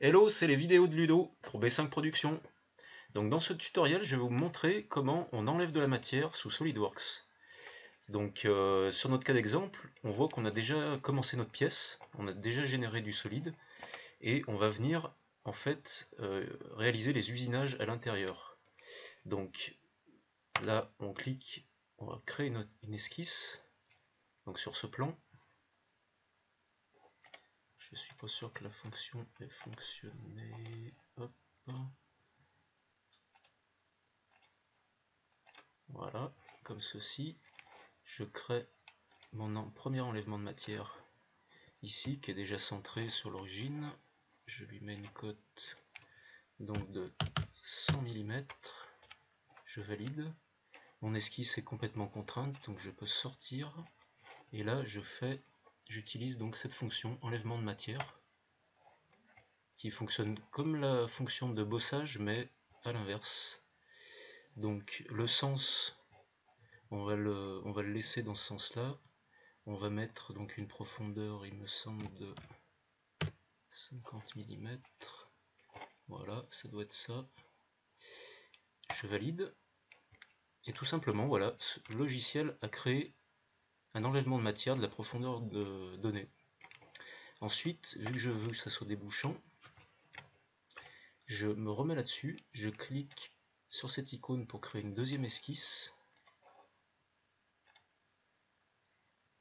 Hello, c'est les vidéos de Ludo pour B5 Productions. Donc dans ce tutoriel, je vais vous montrer comment on enlève de la matière sous SolidWorks. Donc sur notre cas d'exemple, on voit qu'on a déjà commencé notre pièce, on a déjà généré du solide, et on va venir en fait réaliser les usinages à l'intérieur. Donc là, on clique, on va créer une esquisse. Donc sur ce plan, je suis pas sûr que la fonction ait fonctionné. Hop. Voilà, comme ceci. Je crée mon premier enlèvement de matière ici, qui est déjà centré sur l'origine. Je lui mets une cote donc de 100 mm. Je valide. Mon esquisse est complètement contrainte, donc je peux sortir. Et là, j'utilise donc cette fonction enlèvement de matière, qui fonctionne comme la fonction de bossage, mais à l'inverse. Donc le sens, on va le laisser dans ce sens-là. On va mettre donc une profondeur, il me semble, de 50 mm. Voilà, ça doit être ça. Je valide. Et tout simplement, voilà, ce logiciel a créé un enlèvement de matière de la profondeur donnée. Ensuite, vu que je veux que ça soit débouchant, je me remets là-dessus, je clique sur cette icône pour créer une deuxième esquisse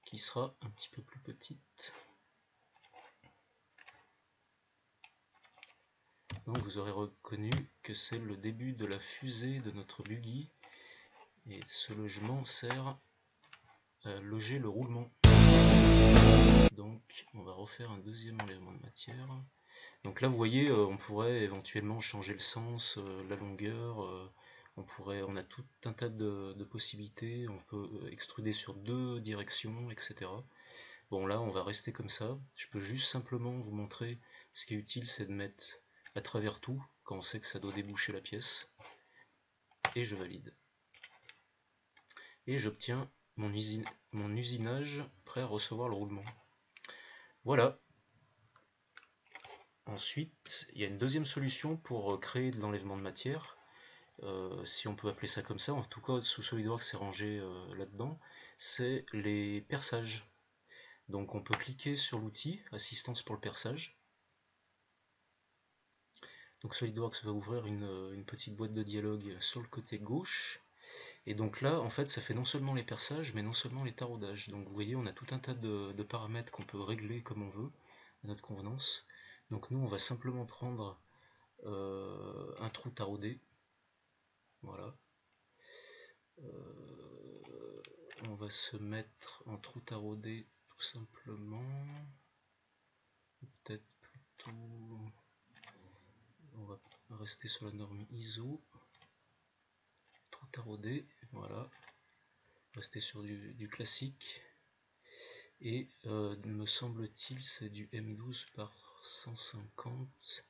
qui sera un petit peu plus petite. Donc vous aurez reconnu que c'est le début de la fusée de notre buggy, et ce logement sert à loger le roulement. Donc on va refaire un deuxième enlèvement de matière. Donc là vous voyez, on pourrait éventuellement changer le sens, la longueur, on a tout un tas de possibilités, on peut extruder sur deux directions, etc. Bon là on va rester comme ça, je peux juste simplement vous montrer, ce qui est utile c'est de mettre à travers tout, quand on sait que ça doit déboucher la pièce, et je valide. Et j'obtiens mon usinage prêt à recevoir le roulement. Voilà. Ensuite, il y a une deuxième solution pour créer de l'enlèvement de matière, si on peut appeler ça comme ça, en tout cas sous SolidWorks c'est rangé là-dedans, c'est les perçages. Donc on peut cliquer sur l'outil assistance pour le perçage. Donc SolidWorks va ouvrir une petite boîte de dialogue sur le côté gauche. Et donc là, en fait, ça fait non seulement les perçages, mais non seulement les taraudages. Donc vous voyez, on a tout un tas de paramètres qu'on peut régler comme on veut, à notre convenance. Donc nous, on va simplement prendre un trou taraudé. Voilà. On va se mettre en trou taraudé tout simplement. Peut-être plutôt... On va rester sur la norme ISO. Trou taraudé, voilà. Rester sur du classique. Et me semble-t-il c'est du M12 par 150.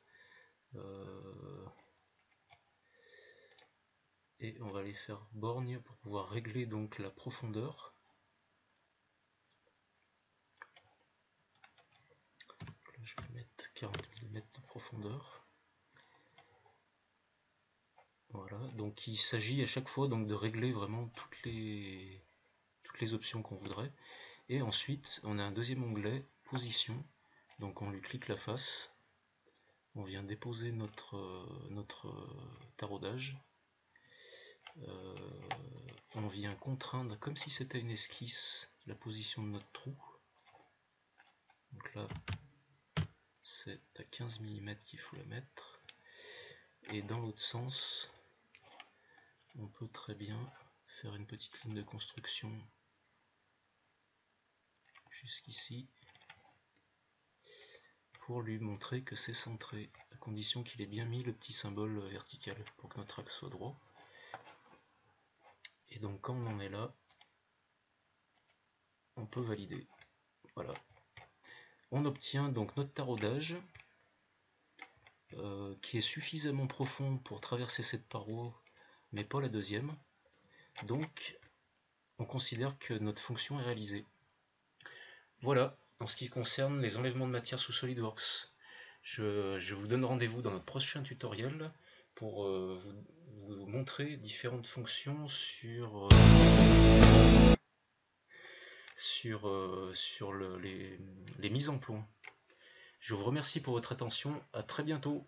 Et on va les faire borgne pour pouvoir régler donc la profondeur. Là, je vais mettre 40 mm de profondeur. Voilà, donc il s'agit à chaque fois donc de régler vraiment toutes les options qu'on voudrait. Et ensuite, on a un deuxième onglet, position. Donc on lui clique la face. On vient déposer notre taraudage. On vient contraindre, comme si c'était une esquisse, la position de notre trou. Donc là, c'est à 15 mm qu'il faut la mettre. Et dans l'autre sens, on peut très bien faire une petite ligne de construction jusqu'ici pour lui montrer que c'est centré, à condition qu'il ait bien mis le petit symbole vertical pour que notre axe soit droit. Et donc quand on en est là, on peut valider. Voilà. On obtient donc notre taraudage qui est suffisamment profond pour traverser cette paroi, mais pas la deuxième. Donc on considère que notre fonction est réalisée. Voilà, en ce qui concerne les enlèvements de matière sous SolidWorks. Je vous donne rendez-vous dans notre prochain tutoriel pour vous montrer différentes fonctions sur les mises en point. Je vous remercie pour votre attention, à très bientôt.